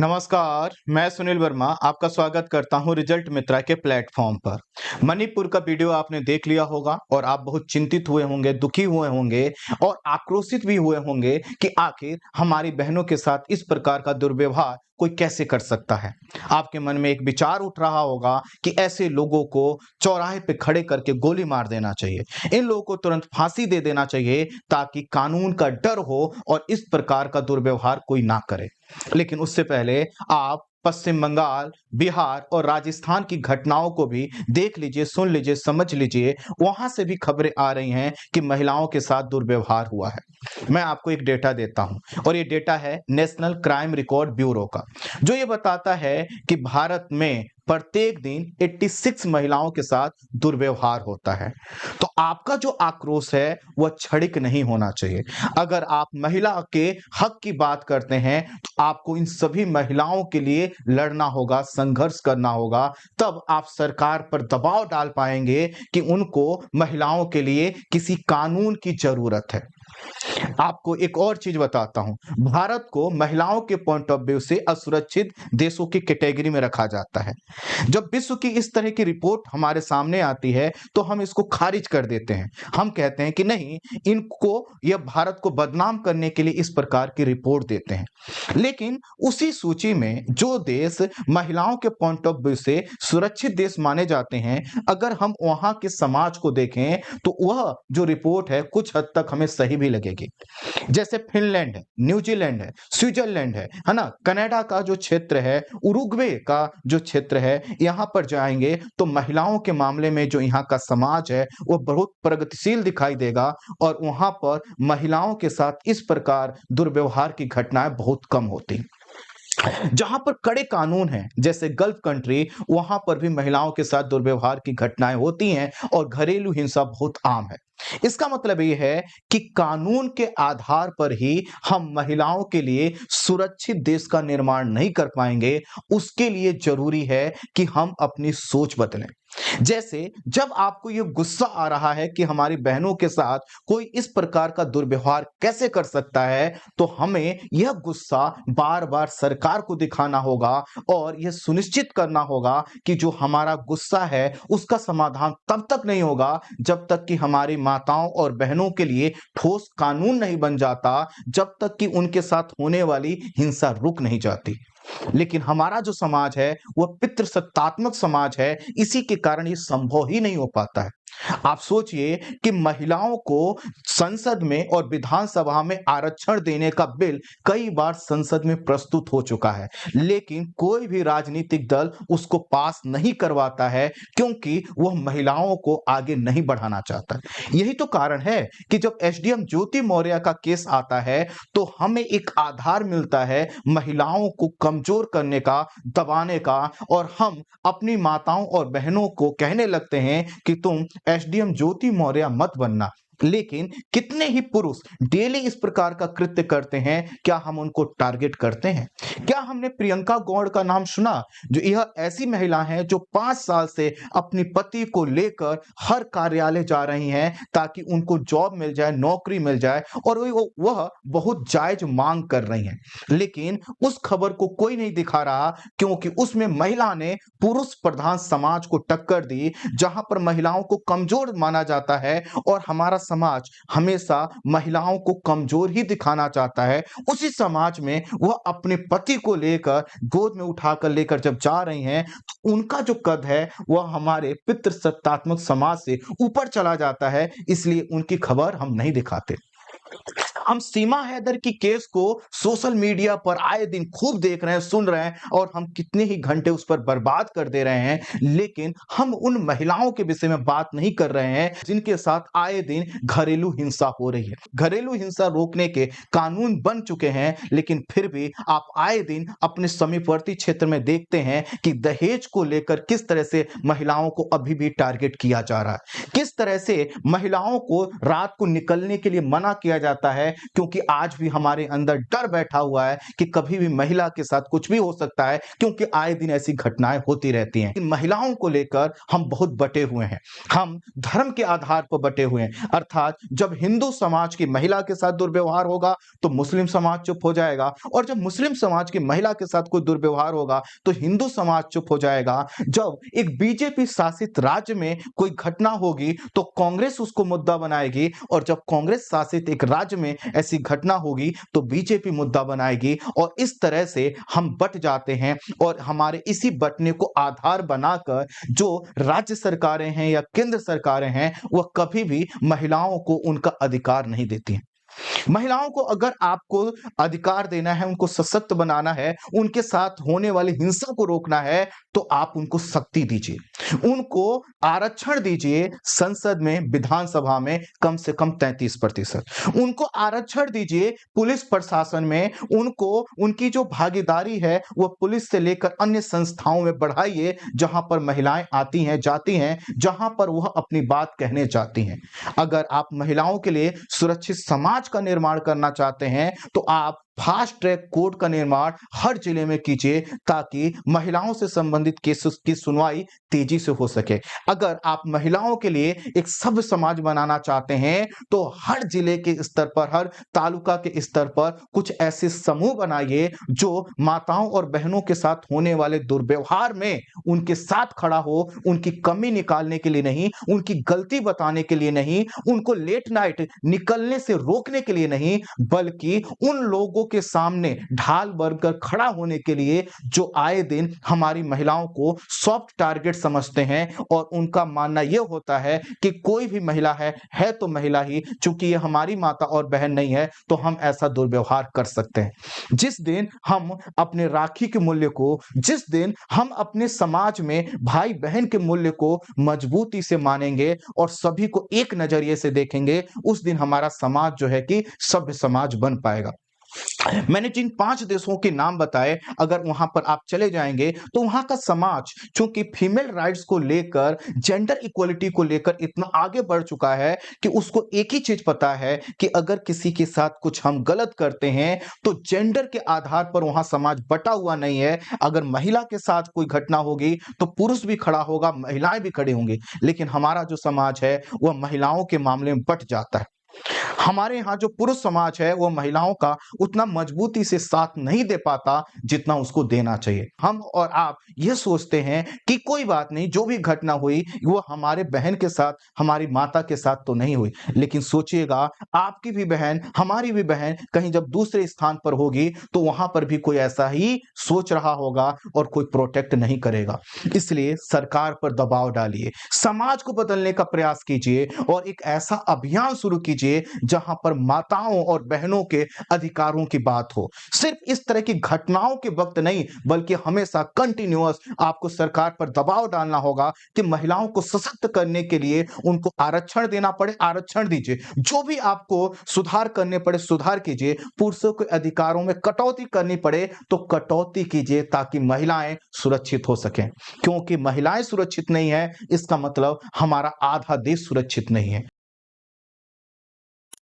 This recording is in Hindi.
नमस्कार, मैं सुनील वर्मा आपका स्वागत करता हूं रिजल्ट मित्रा के प्लेटफॉर्म पर। मणिपुर का वीडियो आपने देख लिया होगा और आप बहुत चिंतित हुए होंगे, दुखी हुए होंगे और आक्रोशित भी हुए होंगे कि आखिर हमारी बहनों के साथ इस प्रकार का दुर्व्यवहार कोई कैसे कर सकता है। आपके मन में एक विचार उठ रहा होगा कि ऐसे लोगों को चौराहे पे खड़े करके गोली मार देना चाहिए, इन लोगों को तुरंत फांसी दे देना चाहिए ताकि कानून का डर हो और इस प्रकार का दुर्व्यवहार कोई ना करे। लेकिन उससे पहले आप पश्चिम बंगाल, बिहार और राजस्थान की घटनाओं को भी देख लीजिए, सुन लीजिए, समझ लीजिए। वहां से भी खबरें आ रही हैं कि महिलाओं के साथ दुर्व्यवहार हुआ है। मैं आपको एक डेटा देता हूं और ये डेटा है नेशनल क्राइम रिकॉर्ड ब्यूरो का, जो ये बताता है कि भारत में प्रत्येक दिन 86 महिलाओं के साथ दुर्व्यवहार होता है। तो आपका जो आक्रोश है वह क्षणिक नहीं होना चाहिए। अगर आप महिला के हक की बात करते हैं तो आपको इन सभी महिलाओं के लिए लड़ना होगा, संघर्ष करना होगा। तब आप सरकार पर दबाव डाल पाएंगे कि उनको महिलाओं के लिए किसी कानून की जरूरत है। आपको एक और चीज बताता हूं, भारत को महिलाओं के पॉइंट ऑफ व्यू से असुरक्षित देशों की कैटेगरी में रखा जाता है। जब विश्व की इस तरह की रिपोर्ट हमारे सामने आती है तो हम इसको खारिज कर देते हैं। हम कहते हैं कि नहीं, इनको यह भारत को बदनाम करने के लिए इस प्रकार की रिपोर्ट देते हैं। लेकिन उसी सूची में जो देश महिलाओं के पॉइंट ऑफ व्यू से सुरक्षित देश माने जाते हैं, अगर हम वहां के समाज को देखें तो वह जो रिपोर्ट है कुछ हद तक हमें सही भी लगेगी। जैसे फिनलैंड है, न्यूजीलैंड है, स्विट्जरलैंड है ना, कनाडा का जो क्षेत्र है, उरुग्वे का जो क्षेत्र है, यहाँ पर जाएंगे तो महिलाओं के मामले में जो यहाँ का समाज है वो बहुत प्रगतिशील दिखाई देगा और वहां पर महिलाओं के साथ इस प्रकार दुर्व्यवहार की घटनाएं बहुत कम होती। जहां पर कड़े कानून हैं जैसे गल्फ कंट्री, वहां पर भी महिलाओं के साथ दुर्व्यवहार की घटनाएं होती हैं और घरेलू हिंसा बहुत आम है। इसका मतलब यह है कि कानून के आधार पर ही हम महिलाओं के लिए सुरक्षित देश का निर्माण नहीं कर पाएंगे। उसके लिए जरूरी है कि हम अपनी सोच बदलें। जैसे जब आपको यह गुस्सा आ रहा है कि हमारी बहनों के साथ कोई इस प्रकार का दुर्व्यवहार कैसे कर सकता है, तो हमें यह गुस्सा बार बार सरकार को दिखाना होगा और यह सुनिश्चित करना होगा कि जो हमारा गुस्सा है उसका समाधान तब तक नहीं होगा जब तक कि हमारी माताओं और बहनों के लिए ठोस कानून नहीं बन जाता, जब तक कि उनके साथ होने वाली हिंसा रुक नहीं जाती। लेकिन हमारा जो समाज है वह पितृसत्तात्मक समाज है, इसी के कारण ये संभव ही नहीं हो पाता है। आप सोचिए कि महिलाओं को संसद में और विधानसभा में आरक्षण देने का बिल कई बार संसद में प्रस्तुत हो चुका है, लेकिन कोई भी राजनीतिक दल उसको पास नहीं करवाता है क्योंकि वह महिलाओं को आगे नहीं बढ़ाना चाहता। यही तो कारण है कि जब एसडीएम ज्योति मौर्य का केस आता है तो हमें एक आधार मिलता है महिलाओं को कमजोर करने का, दबाने का, और हम अपनी माताओं और बहनों को कहने लगते हैं कि तुम एसडीएम ज्योति मौर्य मत बनना। लेकिन कितने ही पुरुष डेली इस प्रकार का कृत्य करते हैं, क्या हम उनको टारगेट करते हैं? क्या हमने प्रियंका गौड़ का नाम सुना? जो यह ऐसी महिला है जो 5 साल से अपनी पति को लेकर हर कार्यालय जा रही हैं ताकि उनको जॉब मिल जाए, नौकरी मिल जाए, और वह बहुत जायज मांग कर रही हैं। लेकिन उस खबर को कोई नहीं दिखा रहा क्योंकि उसमें महिला ने पुरुष प्रधान समाज को टक्कर दी, जहां पर महिलाओं को कमजोर माना जाता है और हमारा समाज हमेशा महिलाओं को कमजोर ही दिखाना चाहता है। उसी समाज में वह अपने पति को लेकर गोद में उठाकर लेकर जब जा रही हैं तो उनका जो कद है वह हमारे पितृसत्तात्मक समाज से ऊपर चला जाता है, इसलिए उनकी खबर हम नहीं दिखाते। हम सीमा हैदर की केस को सोशल मीडिया पर आए दिन खूब देख रहे हैं, सुन रहे हैं, और हम कितने ही घंटे उस पर बर्बाद कर दे रहे हैं, लेकिन हम उन महिलाओं के विषय में बात नहीं कर रहे हैं जिनके साथ आए दिन घरेलू हिंसा हो रही है। घरेलू हिंसा रोकने के कानून बन चुके हैं, लेकिन फिर भी आप आए दिन अपने समीपवर्ती क्षेत्र में देखते हैं कि दहेज को लेकर किस तरह से महिलाओं को अभी भी टारगेट किया जा रहा है, किस तरह से महिलाओं को रात को निकलने के लिए मना किया जाता है, क्योंकि आज भी हमारे अंदर डर बैठा हुआ है कि कभी भी महिला के साथ कुछ भी हो सकता है, क्योंकि आए दिन ऐसी घटनाएं होती रहती हैं। इन महिलाओं को लेकर हम बहुत बटे हुए हैं, हम धर्म के आधार पर बटे हुए हैं। अर्थात जब हिंदू समाज की महिला के साथ दुर्व्यवहार होगा तो मुस्लिम समाज चुप हो जाएगा, और जब मुस्लिम समाज की महिला के साथ कोई दुर्व्यवहार होगा तो हिंदू समाज चुप हो जाएगा। जब एक बीजेपी शासित राज्य में कोई घटना होगी तो कांग्रेस उसको मुद्दा बनाएगी, और जब कांग्रेस शासित एक राज्य में ऐसी घटना होगी तो बीजेपी मुद्दा बनाएगी, और इस तरह से हम बट जाते हैं। और हमारे इसी बटने को आधार बनाकर जो राज्य सरकारें हैं या केंद्र सरकारें हैं, वह कभी भी महिलाओं को उनका अधिकार नहीं देती हैं। महिलाओं को अगर आपको अधिकार देना है, उनको सशक्त बनाना है, उनके साथ होने वाली हिंसा को रोकना है, तो आप उनको शक्ति दीजिए, उनको आरक्षण दीजिए। संसद में, विधानसभा में कम से कम 33%, उनको आरक्षण दीजिए। पुलिस प्रशासन में उनको, उनकी जो भागीदारी है वह पुलिस से लेकर अन्य संस्थाओं में बढ़ाइए, जहां पर महिलाएं आती हैं, जाती हैं, जहां पर वह अपनी बात कहने जाती हैं। अगर आप महिलाओं के लिए सुरक्षित समाज का निर्माण करना चाहते हैं तो आप फास्ट ट्रैक कोर्ट का निर्माण हर जिले में कीजिए, ताकि महिलाओं से संबंधित केसेस की सुनवाई तेजी से हो सके। अगर आप महिलाओं के लिए एक सभ्य समाज बनाना चाहते हैं तो हर जिले के स्तर पर, हर तालुका के स्तर पर कुछ ऐसे समूह बनाइए जो माताओं और बहनों के साथ होने वाले दुर्व्यवहार में उनके साथ खड़ा हो, उनकी कमी निकालने के लिए नहीं, उनकी गलती बताने के लिए नहीं, उनको लेट नाइट निकलने से रोकने के लिए नहीं, बल्कि उन लोगों के सामने ढाल बनकर खड़ा होने के लिए जो आए दिन हमारी महिलाओं को सॉफ्ट टारगेट समझते हैं, और उनका मानना यह होता है कि कोई भी महिला है तो महिला ही, चूंकि ये हमारी माता और बहन नहीं है तो हम ऐसा दुर्व्यवहार कर सकते हैं। जिस दिन हम अपने राखी के मूल्य को, जिस दिन हम अपने समाज में भाई बहन के मूल्य को मजबूती से मानेंगे और सभी को एक नजरिए से देखेंगे, उस दिन हमारा समाज जो है कि सभ्य समाज बन पाएगा। मैंने जिन 5 देशों के नाम बताए, अगर वहां पर आप चले जाएंगे तो वहां का समाज चूंकि फीमेल राइट्स को लेकर, जेंडर इक्वलिटी को लेकर इतना आगे बढ़ चुका है कि उसको एक ही चीज पता है कि अगर किसी के साथ कुछ हम गलत करते हैं तो जेंडर के आधार पर वहां समाज बटा हुआ नहीं है। अगर महिला के साथ कोई घटना होगी तो पुरुष भी खड़ा होगा, महिलाएं भी खड़े होंगे, लेकिन हमारा जो समाज है वह महिलाओं के मामले में बट जाता है। हमारे यहाँ जो पुरुष समाज है वो महिलाओं का उतना मजबूती से साथ नहीं दे पाता जितना उसको देना चाहिए। हम और आप ये सोचते हैं कि कोई बात नहीं, जो भी घटना हुई वो हमारे बहन के साथ, हमारी माता के साथ तो नहीं हुई, लेकिन सोचिएगा आपकी भी बहन, हमारी भी बहन कहीं जब दूसरे स्थान पर होगी तो वहां पर भी कोई ऐसा ही सोच रहा होगा और कोई प्रोटेक्ट नहीं करेगा। इसलिए सरकार पर दबाव डालिए, समाज को बदलने का प्रयास कीजिए और एक ऐसा अभियान शुरू कीजिए जहां पर माताओं और बहनों के अधिकारों की बात हो। सिर्फ इस तरह की घटनाओं के वक्त नहीं, बल्कि हमेशा कंटिन्यूअस आपको सरकार पर दबाव डालना होगा कि महिलाओं को सशक्त करने के लिए उनको आरक्षण देना पड़े, आरक्षण दीजिए। जो भी आपको सुधार करने पड़े, सुधार कीजिए। पुरुषों के अधिकारों में कटौती करनी पड़े तो कटौती कीजिए, ताकि महिलाएं सुरक्षित हो सकें। क्योंकि महिलाएं सुरक्षित नहीं है, इसका मतलब हमारा आधा देश सुरक्षित नहीं है।